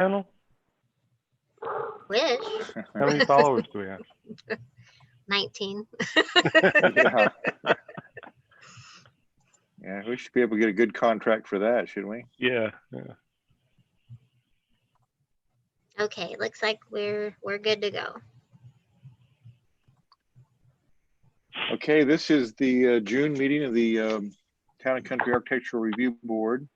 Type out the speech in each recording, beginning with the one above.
channel? Wish. How many followers do we have? 19. Yeah. Yeah, we should be able to get a good contract for that, shouldn't we? Yeah. Okay, looks like we're good to go. Okay, this is the June meeting of the Town and Country Architectural Review Board.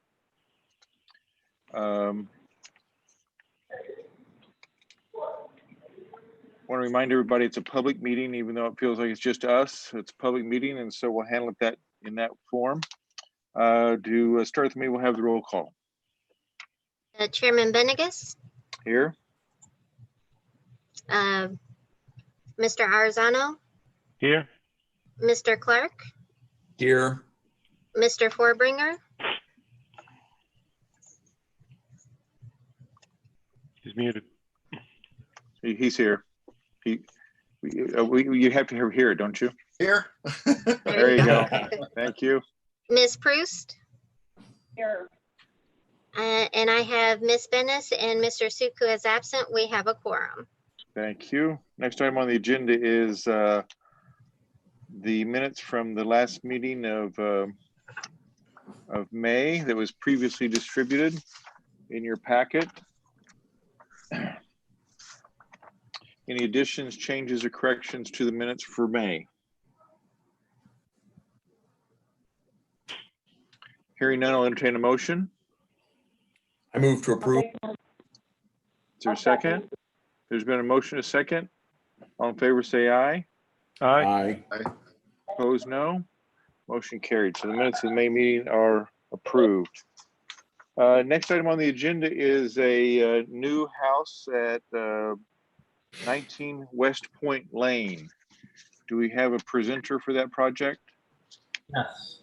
Want to remind everybody it's a public meeting, even though it feels like it's just us. It's a public meeting, and so we'll handle it in that form. To start with me, we'll have the roll call. Chairman Benegas, Here. Mr. Arzano, Here. Mr. Clark, Here. Mr. Forbringer, He's muted. He's here. You have to hear it, don't you? Here. There you go. Thank you. Ms. Proust, Here. and I have Ms. Bennis and Mr. Suku is absent. We have a quorum. Thank you. Next item on the agenda is the minutes from the last meeting of May that was previously distributed in your packet. Any additions, changes, or corrections to the minutes for May? Hearing none, I'll entertain a motion. I move to approve. Is there a second? There's been a motion, a second. All in favor, say aye. Aye. Opposed, no. Motion carried. So the minutes of the May meeting are approved. Next item on the agenda is a new house at 19 West Point Lane. Do we have a presenter for that project? Yes.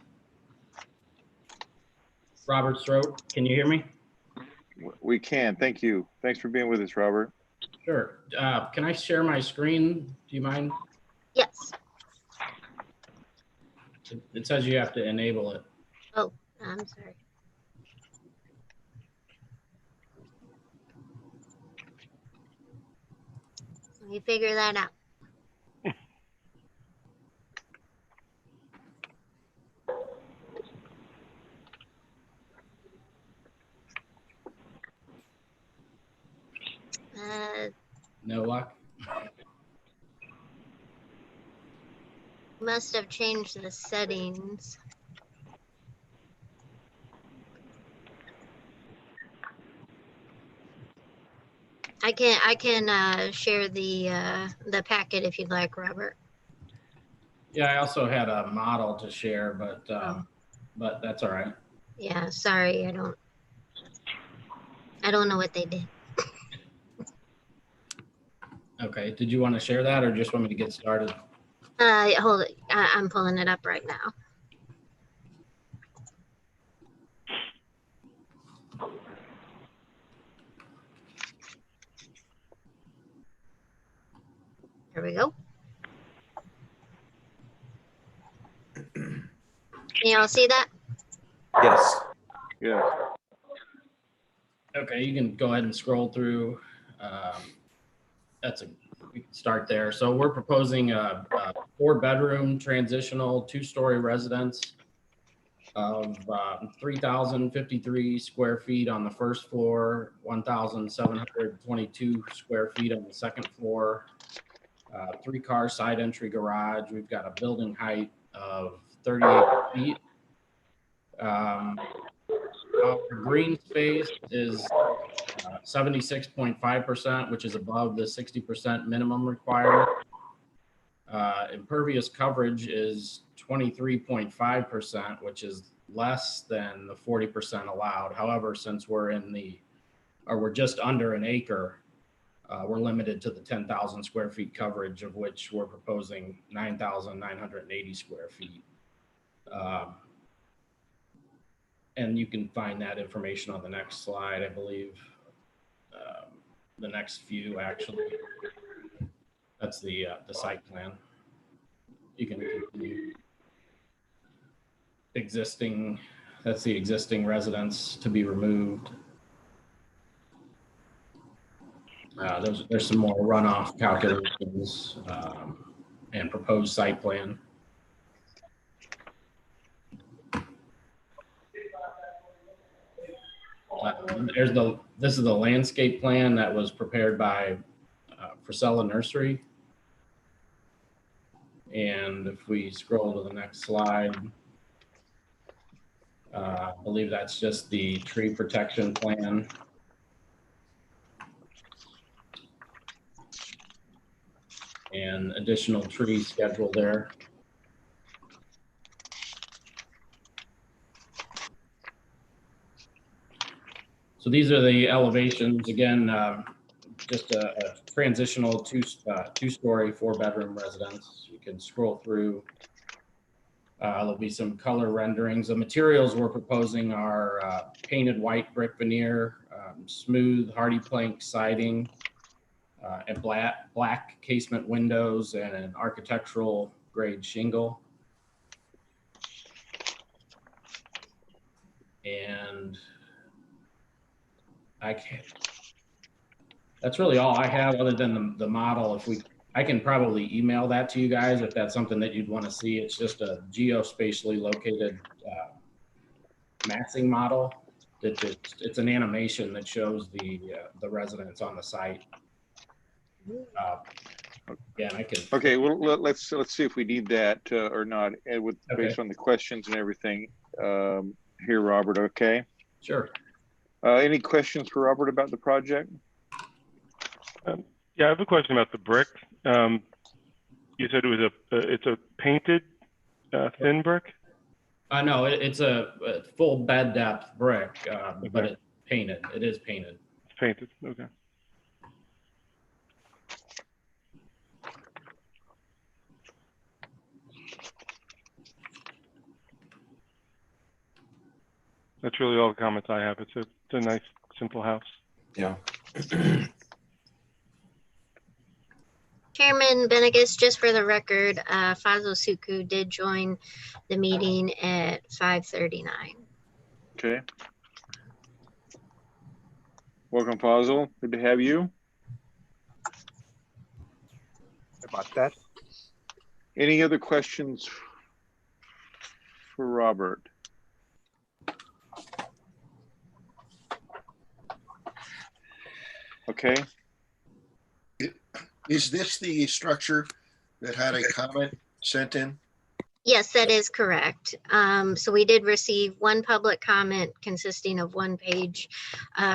Robert Stroh, can you hear me? We can. Thank you. Thanks for being with us, Robert. Sure. Can I share my screen? Do you mind? Yes. It says you have to enable it. Oh, I'm sorry. Let me figure that out. No luck? Must have changed the settings. I can share the packet if you'd like, Robert. Yeah, I also had a model to share, but that's all right. Yeah, sorry, I don't know what they did. Okay. Did you want to share that or just want me to get started? Hold it. I'm pulling it up right now. There we go. Can y'all see that? Yes. Yeah. Okay, you can go ahead and scroll through. We can start there. So we're proposing a 4-bedroom transitional 2-story residence of 3,053 square feet on the first floor, 1,722 square feet on the second floor, 3-car side entry garage. We've got a building height of 38 feet. Our green space is 76.5%, which is above the 60% minimum requirement. Impervious coverage is 23.5%, which is less than the 40% allowed. However, since we're just under an acre, we're limited to the 10,000 square feet coverage, of which we're proposing 9,980 square feet. And you can find that information on the next slide, I believe. The next few, actually. That's the site plan. You can continue. That's the existing residence to be removed. There's some more runoff calculations and proposed site plan. This is the landscape plan that was prepared by Frisella Nursery. And if we scroll to the next slide, I believe that's just the tree protection plan. And additional tree schedule there. So these are the elevations. Again, just a transitional two-story, 4-bedroom residence. You can scroll through. There'll be some color renderings. The materials we're proposing are painted white brick veneer, smooth hardy plank siding, and black casement windows, and an architectural grade shingle. And that's really all I have other than the model. I can probably email that to you guys if that's something that you'd want to see. It's just a geospatially located massing model. It's an animation that shows the residents on the site. Yeah, I can. Okay, well, let's see if we need that or not, based on the questions and everything here, Robert. Okay. Sure. Any questions for Robert about the project? Yeah, I have a question about the brick. You said it was it's a painted thin brick? No, it's a full bed depth brick, but it's painted. It is painted. It's painted, okay. That's really all the comments I have. It's a nice, simple house. Yeah. Chairman Benegas, just for the record, Fazo Suku did join the meeting at 5:39. Okay. Welcome, Fazil. Good to have you. About that. Any other questions for Robert? Okay. Is this the structure that had a comment sent in? Yes, that is correct. So we did receive one public comment consisting of one page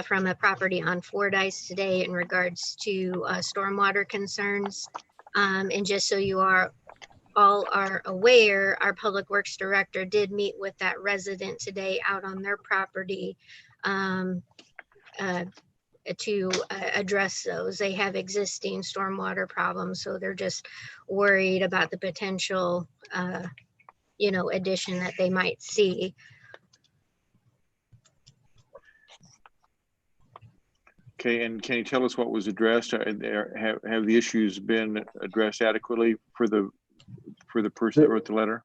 from a property on Fordyce today in regards to stormwater concerns. And just so you all are aware, our Public Works Director did meet with that resident today out on their property to address those. They have existing stormwater problems, so they're just worried about the potential addition that they might see. Okay, and can you tell us what was addressed? Have the issues been addressed adequately for the person that wrote the letter?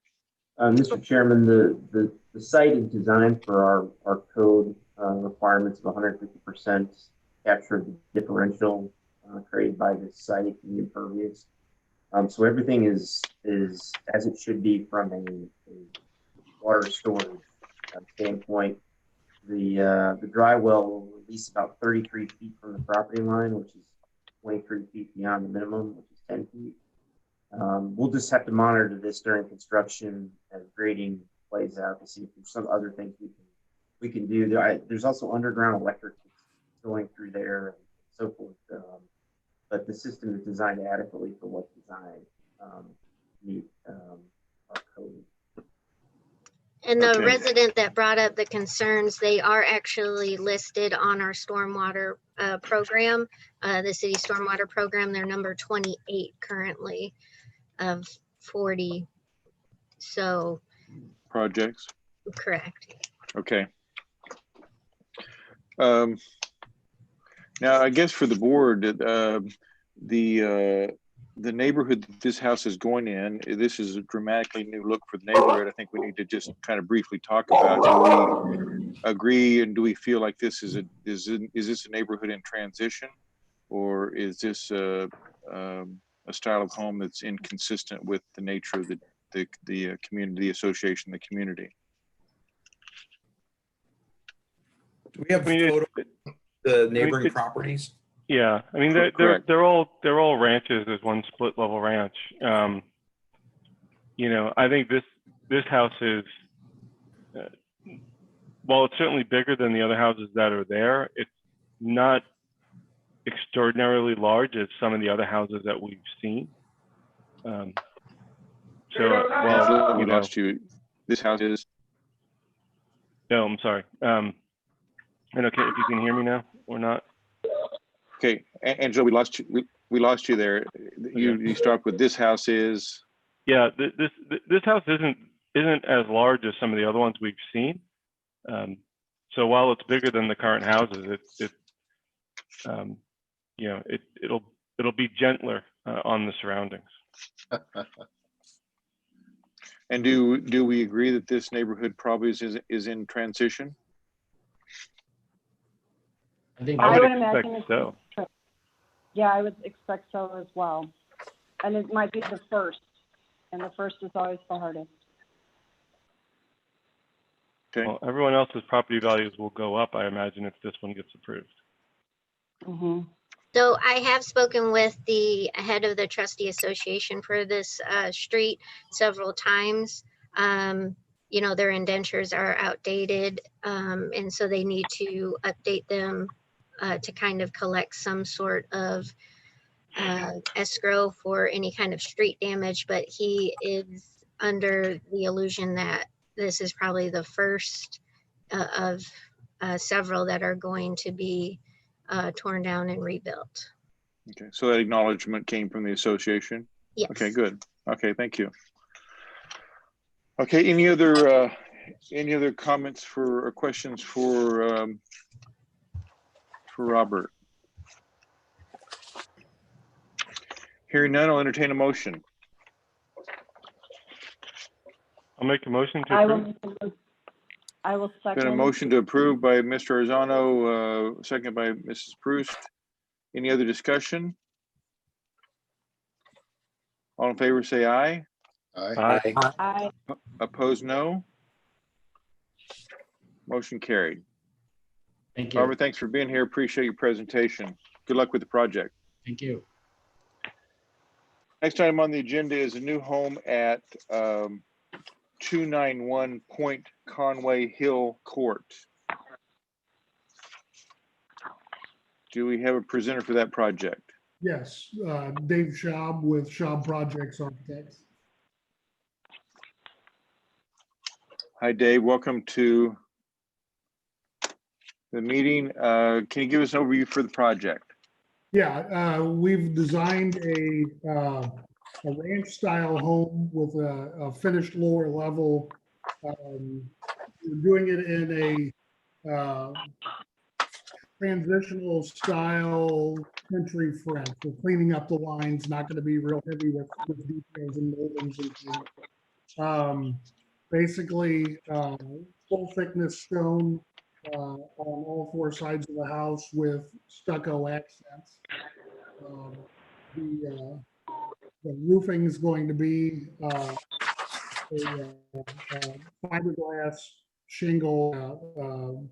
Mr. Chairman, the site is designed for our code requirements of 150% capture of the differential created by this site and the impervious. So everything is as it should be from a water storage standpoint. The dry well will release about 33 feet from the property line, which is 23 feet beyond the minimum, which is 10 feet. We'll just have to monitor this during construction as grading plays out to see if there's some other things we can do. There's also underground electric going through there and so forth. But the system is designed adequately for what's designed meet our code. And the Okay. resident that brought up the concerns, they are actually listed on our stormwater program, the city stormwater program. They're number 28 currently of 40. So Projects? correct. Okay. Now, I guess for the board, the neighborhood that this house is going in, this is a dramatically new look for the neighborhood. I think we need to just kind of briefly talk about, do we agree and do we feel like this is this a neighborhood in transition or is this a style of home that's inconsistent with the nature of the community association, the community? Do we have I mean, photo of the neighboring it's- properties? Yeah, I mean, Correct. they're all ranches. There's one split level ranch. You know, I think this house is, while it's certainly bigger than the other houses that are there, it's not extraordinarily large as some of the other houses that we've seen. So, Angela, well, we you know, lost you. This house is, no, I'm sorry. And okay, if you can hear me now or not. okay, Angela, we lost you. We lost you there. You start with this house is, Yeah, this house isn't as large as some of the other ones we've seen. So while it's bigger than the current houses, you know, it'll be gentler on the surroundings. and do we agree that this neighborhood probably is in transition? I think I I would would expect imagine so. Yeah, I would expect so as well. And it might be the first, and the first is always the hardest. Okay, Well, everyone else's property values will go up, I imagine, if this one gets approved. Mm-hmm. So I have spoken with the head of the trustee association for this street several times. You know, their indentures are outdated, and so they need to update them to kind of collect some sort of escrow for any kind of street damage. But he is under the illusion that this is probably the first of several that are going to be torn down and rebuilt. okay, so that acknowledgement came from the association? Yes. Okay, good. Okay, thank you. Okay, any other comments or questions for Robert? Hearing none, I'll entertain a motion. I'll make a motion to I approve. will second. Been a motion to approve by Mr. Arzano, second by Mrs. Proust. Any other discussion? All in favor, say aye. Aye. I Opposed, no. Motion carried. Thank you. Robert, thanks for being here. Appreciate your presentation. Good luck with the project. Thank you. Next item on the agenda is a new home at 291 Point Conway Hill Court. Do we have a presenter for that project? Yes, Dave Schaub with Schaub Projects Architects. Hi, Dave. Welcome to the meeting. Can you give us an overview for the project? Yeah, we've designed a ranch-style home with a finished lower level. We're doing it in a transitional style country French. We're cleaning up the lines, not going to be real heavy with details and moldings and things. Basically, full thickness stone on all four sides of the house with stucco accents. The roofing is going to be a fiberglass shingle,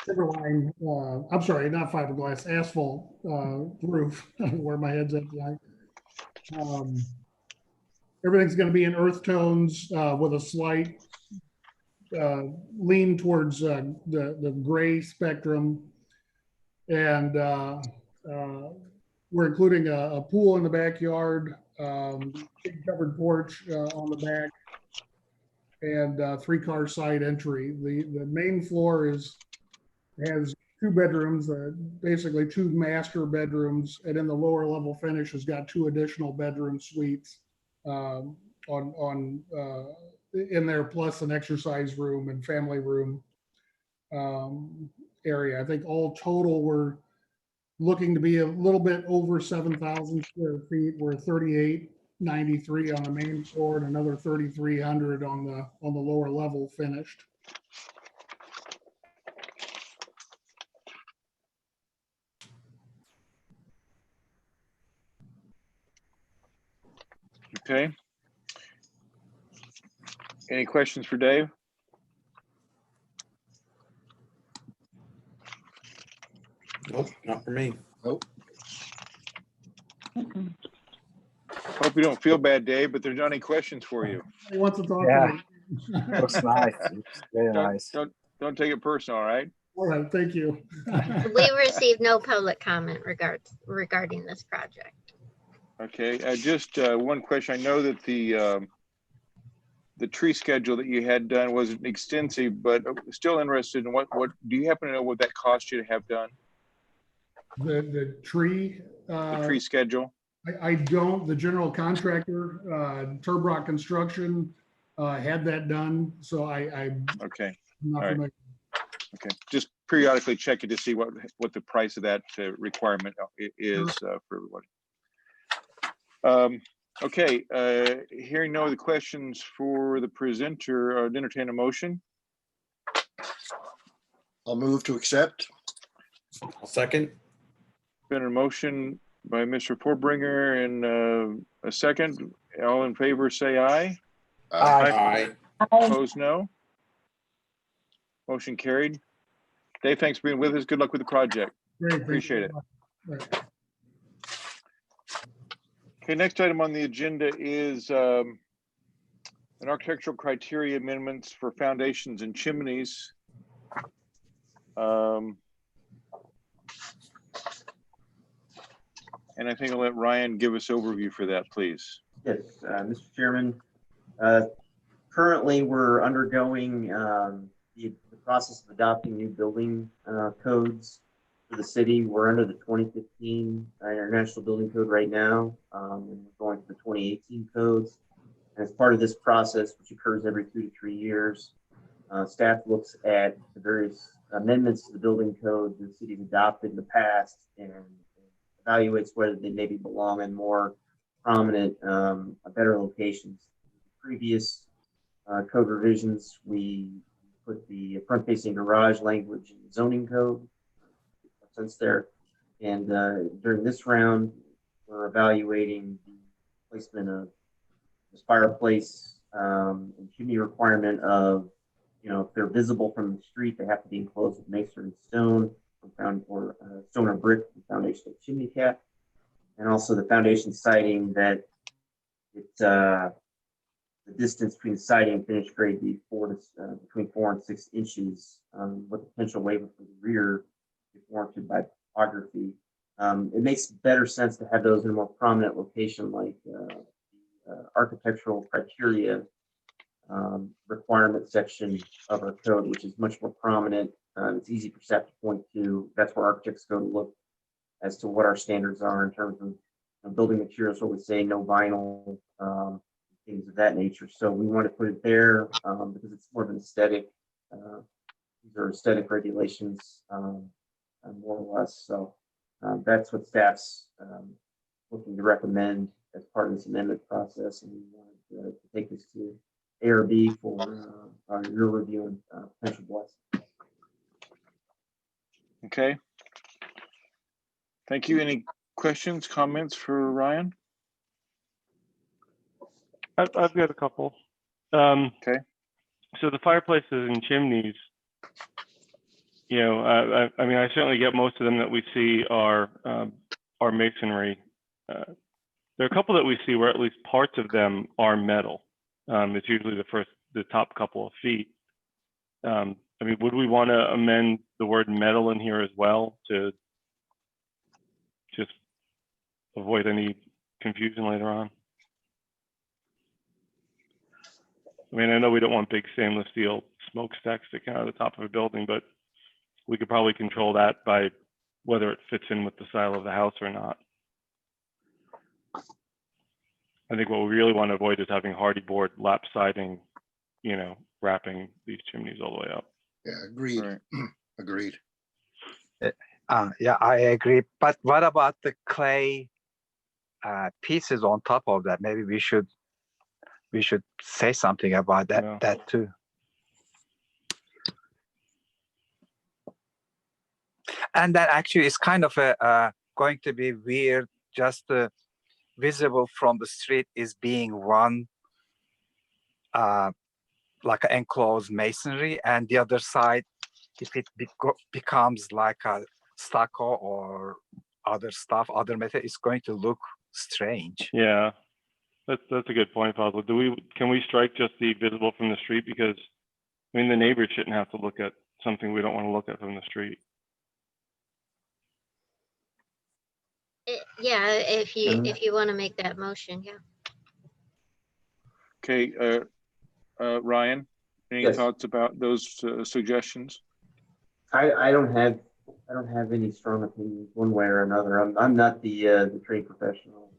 Timberline, I'm sorry, not fiberglass, asphalt roof, where my head's at tonight. Everything's going to be in earth tones with a slight lean towards the gray spectrum. And we're including a pool in the backyard, big covered porch on the back, and 3-car side entry. The main floor has 2 bedrooms, basically 2 master bedrooms, and in the lower level finish has got 2 additional bedroom suites in there, plus an exercise room and family room area. I think all total we're looking to be a little bit over 7,000 square feet. We're 3,893 on the main floor and another 3,300 on the lower level finished. Okay. Any questions for Dave? Nope, not for me. Nope. Hope you don't feel bad, Dave, but there's not any questions for you. He wants to talk Yeah. to me. Looks nice. Looks very Don't, nice. don't take it personal, all right? All right, thank you. We received no public comment regarding this project. Okay, just one question. I know that the tree schedule that you had done wasn't extensive, but still interested in what do you happen to know what that cost you to have done? The tree. The tree schedule? I don't, the general contractor, Turbrock Construction, had that done, so I'm Okay, not all right. familiar. okay. Just periodically check it to see what the price of that requirement is for everybody. Okay, hearing no other questions for the presenter, I'd entertain a motion. I'll move to accept. I'll second. Been a motion by Mr. Forbringer and a second. All in favor, say aye. Aye. Opposed, no. Motion carried. Dave, thanks for being with us. Good luck with the project. Great, thank you Appreciate it. very much. Right. Okay, next item on the agenda is an architectural criteria amendments for foundations and chimneys. And I think I'll let Ryan give us overview for that, please. Yes, Mr. Chairman. Currently, we're undergoing the process of adopting new building codes for the city. We're under the 2015 International Building Code right now, and we're going to the 2018 codes. And as part of this process, which occurs every 2 to 3 years, staff looks at the various amendments to the building code the city's adopted in the past and evaluates whether they maybe belong in more prominent, better locations. Previous code revisions, we put the front-facing garage language in the zoning code since there. And during this round, we're evaluating the placement of this fireplace and chimney requirement of, if they're visible from the street, they have to be enclosed with masonry and stone or stone or brick for the foundation of chimney cap. And also the foundation siding that it's the distance between siding and finished grade be between 4 and 6 inches with potential waiver for the rear if warranted by topography. It makes better sense to have those in a more prominent location like architectural criteria requirement section of our code, which is much more prominent. It's easy for staff to point to. That's where architects go to look as to what our standards are in terms of building materials, where we say no vinyl, things of that nature. So we want to put it there because it's more of an aesthetic. These are aesthetic regulations, more or less. So that's what staff's looking to recommend as part of this amendment process. And we wanted to take this to ARB for your review and potential blessing. Okay. Thank you. Any questions, comments for Ryan? I've got a couple. Okay. So the fireplaces and chimneys, I mean, I certainly get most of them that we see are masonry. There are a couple that we see where at least parts of them are metal. It's usually the top couple of feet. I mean, would we want to amend the word metal in here as well to just avoid any confusion later on? I mean, I know we don't want big stainless steel smokestacks sticking out of the top of a building, but we could probably control that by whether it fits in with the style of the house or not. I think what we really want to avoid is having hardy board lap siding, wrapping these chimneys all the way up. Yeah, agreed. Right. Agreed. Yeah, I agree. But what about the clay pieces on top of that? Maybe we should say something about that Yeah. that too. And that actually is kind of going to be weird. Just visible from the street is being one like an enclosed masonry, and the other side, if it becomes like a stucco or other stuff, other method, it's going to look strange. Yeah, that's a good point, Fossil. Can we strike just the visible from the street? Because I mean, the neighbors shouldn't have to look at something we don't want to look at from the street. Yeah, if you want to make that motion, yeah. Okay, Ryan, any Yes. thoughts about those suggestions? I don't have any strong opinions one way or another. I'm not the trained professional.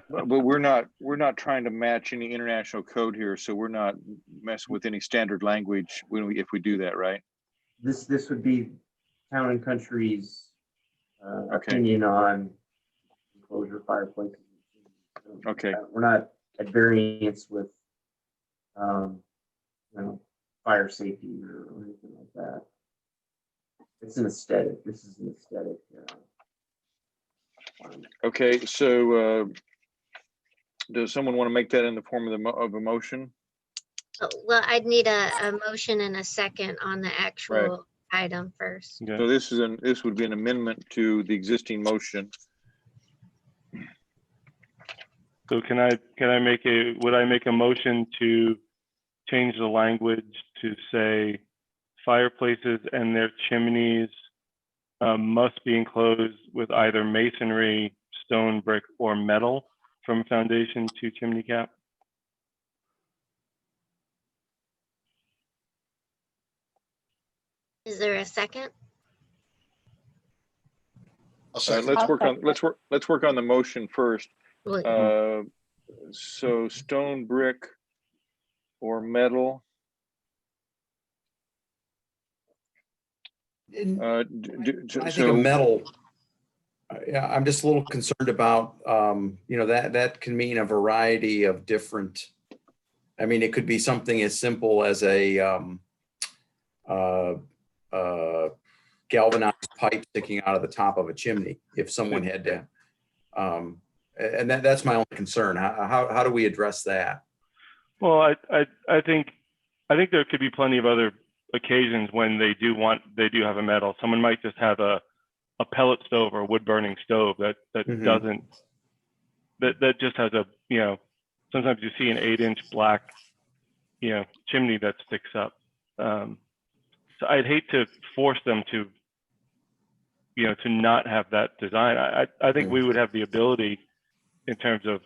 But we're not trying to match any international code here, so we're not messing with any standard language if we do that, right? This would be Town and Country's Okay. opinion on enclosure fireplaces. Okay. We're not at variance with fire safety or anything like that. It's an aesthetic. This is an aesthetic. Okay, so does someone want to make that in the form of a motion? Oh, well, I'd need a motion and a second on the actual item first. Okay. So this would be an amendment to the existing motion. So would I make a motion to change the language to say fireplaces and their chimneys must be enclosed with either masonry, stone, brick, or metal from foundation to chimney cap? Is there a second? I'll second. Let's work on the motion first. Well, So stone, brick, or metal. I think a metal. Yeah, I'm just a little concerned about, that can mean a variety of different. I mean, it could be something as simple as a galvanized pipe sticking out of the top of a chimney. If someone had to, and that's my only concern. How do we address that? Well, I think there could be plenty of other occasions when they do have a metal. Someone might just have a pellet stove or a wood burning stove that Mhm. doesn't, that just has a, sometimes you see an 8-inch black, chimney that sticks up. So I'd hate to force them to, to not have that design. I think we would have the ability in terms of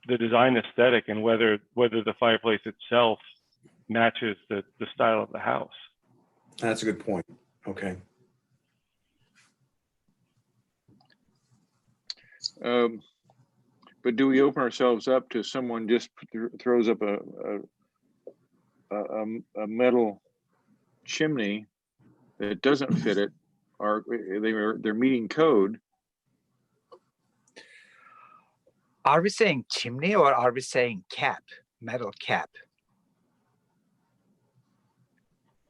the design aesthetic and whether the fireplace itself matches the style of the house. That's a good point. Okay. But do we open ourselves up to someone just throws up a metal chimney that doesn't fit it, or they're meeting code? Are we saying chimney or are we saying cap, metal cap?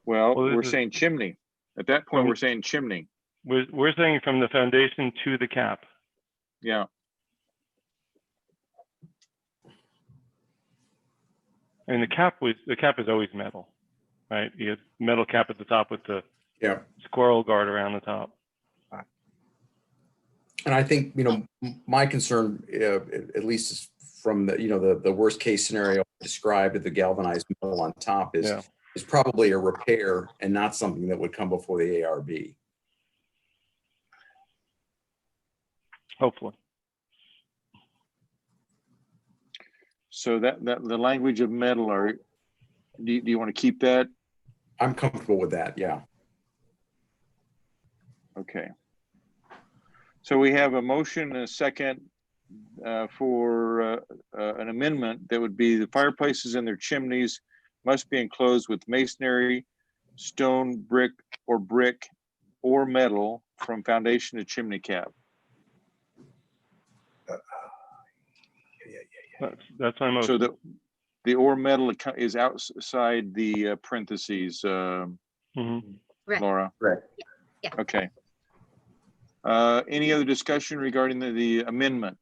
Well, Well, we're saying chimney. At that point, we're saying chimney. We're saying from the foundation to the cap. Yeah. And the cap is always metal, right? You have metal cap at the top with the squirrel guard around the top. And I think, my concern, at least is from the worst case scenario described of the galvanized metal on top is probably a repair and not something that would come before the ARB. Hopefully. So that the language of metal, do you want to keep that? I'm comfortable with that. Yeah. Okay. So we have a motion and a second for an amendment that would be the fireplaces and their chimneys must be enclosed with masonry, stone, brick, or metal from foundation to chimney cap. That's my motion. So the or metal is outside the parentheses, Right. Laura. Right. Yeah. Okay. Any other discussion regarding the amendment?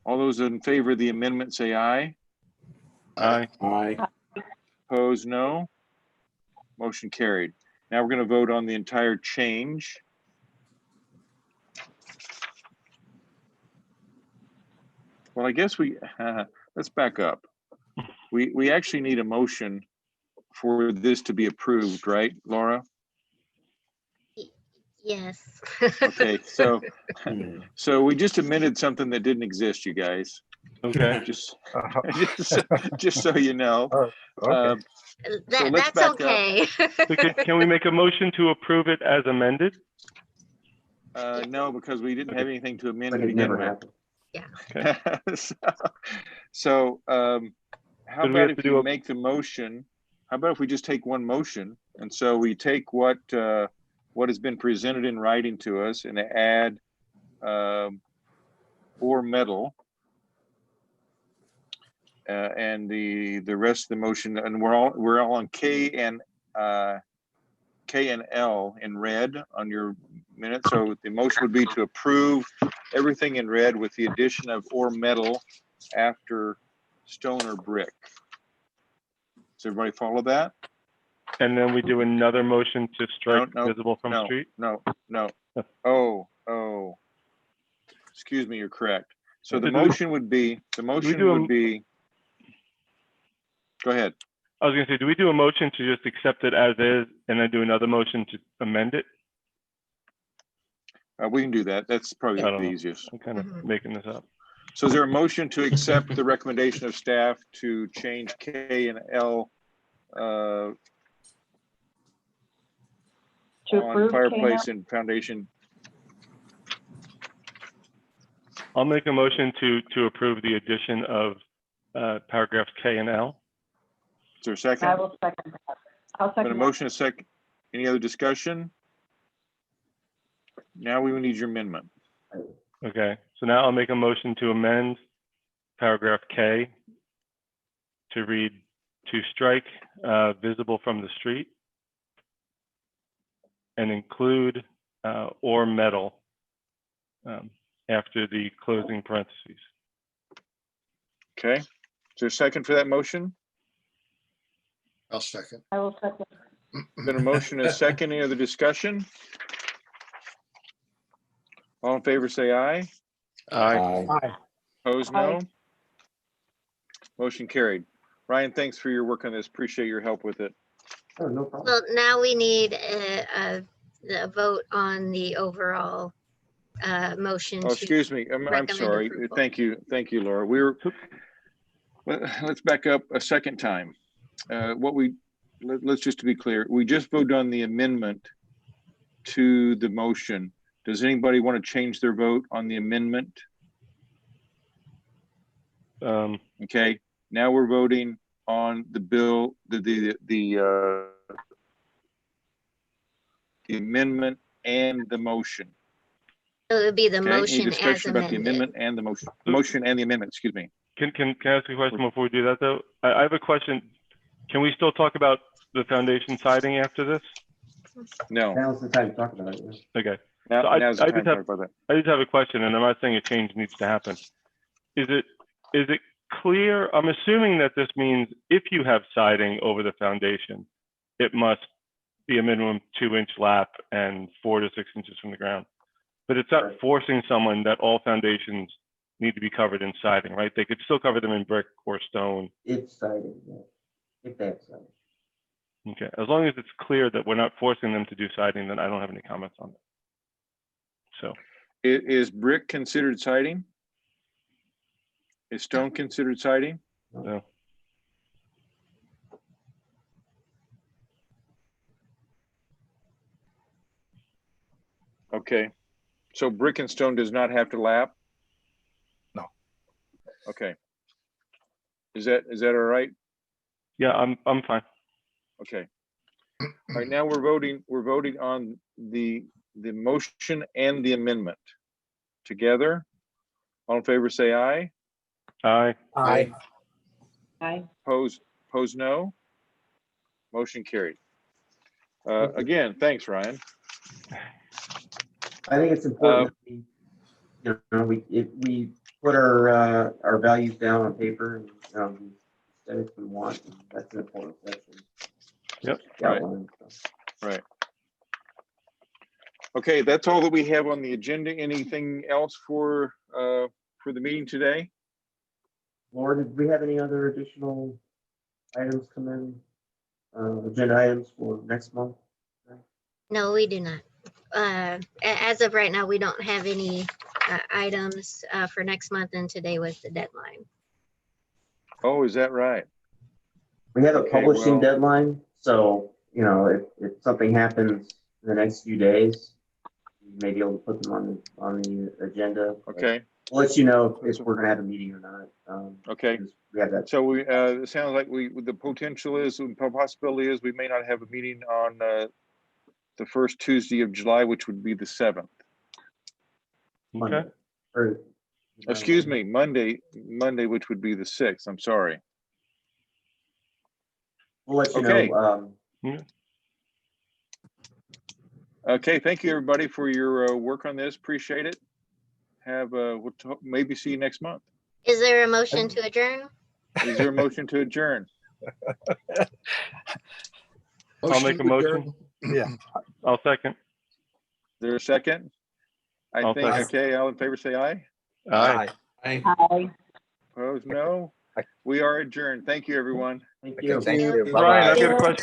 All those in favor of the amendment say aye. Aye. Aye. Opposed, no. Motion carried. Now we're going to vote on the entire change. Well, I guess let's back up. We actually need a motion for this to be approved, right, Laura? Yes. Okay, so we just amended something that didn't exist, you guys. Okay. Just just so you know. Okay. So let's That's back up. okay. So can we make a motion to approve it as amended? No, because we didn't have anything to amend But to it begin never with. happened. So how So do we about have to if do you a- make the motion? How about if we just take one motion? And so we take what has been presented in writing to us and add or metal. And the rest of the motion, and we're all on K and L in red on your minute. So the motion would be to approve everything in red with the addition of or metal after stone or brick. Does everybody follow that? And then we do another motion to strike No, visible from street? No. Oh. Excuse me, you're correct. So the Do we- motion would be, go ahead. I was gonna say, do we do a motion to just accept it as is and then do another motion to amend it? We can do that. That's probably I don't the know. easiest. I'm kind of Mhm. making this up. So is there a motion to accept the recommendation of staff to change K and L To on approve fireplace K&L? and foundation? I'll make a motion to approve the addition of paragraphs K and L. Is there a second? I will second that. I'll Been a second that. motion, a second. Any other discussion? Now we will need your amendment. Okay, so now I'll make a motion to amend paragraph K to read to strike visible from the street and include or metal after the closing parentheses. Okay. Is there a second for that motion? I'll second. I will second. Been a motion, a second. Any other discussion? All in favor, say aye. Aye. Opposed, Aye. no. Motion carried. Ryan, thanks for your work on this. Appreciate your help with it. Oh, no problem. Well, now we need a vote on the overall motion. Oh, to excuse me. I'm recommend sorry. approval. Thank you, Laura. Let's back up a second time. Let's just to be clear, we just voted on the amendment to the motion. Does anybody want to change their vote on the amendment? Okay, now we're voting on the bill, the amendment and the motion. So it would be the Okay, any motion as discussion about the amended. amendment and the motion? Motion and the amendment, excuse me. Can I ask a question before we do that though? I have a question. Can we still talk about the foundation siding after this? No, Now's the time to talk about it. Yeah. Okay. So now's the I time just to have- talk about that. I just have a question, and I'm not saying a change needs to happen. Is it clear? I'm assuming that this means if you have siding over the foundation, it must be a minimum 2-inch lap and 4 to 6 inches from the ground. But it's not Right. forcing someone that all foundations need to be covered in siding, right? They could still cover them in brick or stone. It's siding, yeah. If they have siding. Okay. As long as it's clear that we're not forcing them to do siding, then I don't have any comments on it. So Is brick considered siding? Is stone considered siding? no. Okay, so brick and stone does not have to lap? No. Okay. Is that all right? Yeah, I'm fine. Okay. All right, now we're voting on the motion and the amendment together. All in favor, say aye. Aye. Aye. Aye. Pose no. Motion carried. Again, thanks, Ryan. I think it's important that we, you know, we put our values down on paper and, we said if we want, and that's an important section. Yep. Right. Right. Okay, that's all that we have on the agenda. Anything else for the meeting today? Laura, did we have any other additional items come in? Agenda items for next month? No, we do not. As of right now, we don't have any items for next month, and today was the deadline. Oh, is that right? We have a Okay, publishing well- deadline, so, if something happens in the next few days, you may be able to put them on the agenda. but Okay, We'll let you know if we're gonna have a meeting or not. okay. We have that. So we, it sounds like the potential is, the possibility is we may not have a meeting on the first Tuesday of July, which would be the 7th. Okay. Or- Excuse me, Monday, which would be the 6th. I'm sorry. We'll let you Okay. know. Okay, thank you, everybody, for your work on this. Appreciate it. We'll maybe see you next month. Is there a motion to adjourn? Is there a motion to adjourn? I'll make a motion. Yeah. I'll second. Is there a second? I'll I think, second. okay, all in favor, say aye. Aye. Hi. Opposed, no. We are adjourned. Thank you, everyone. Thank you. Thank you. Brian, I've Bye-bye. got a question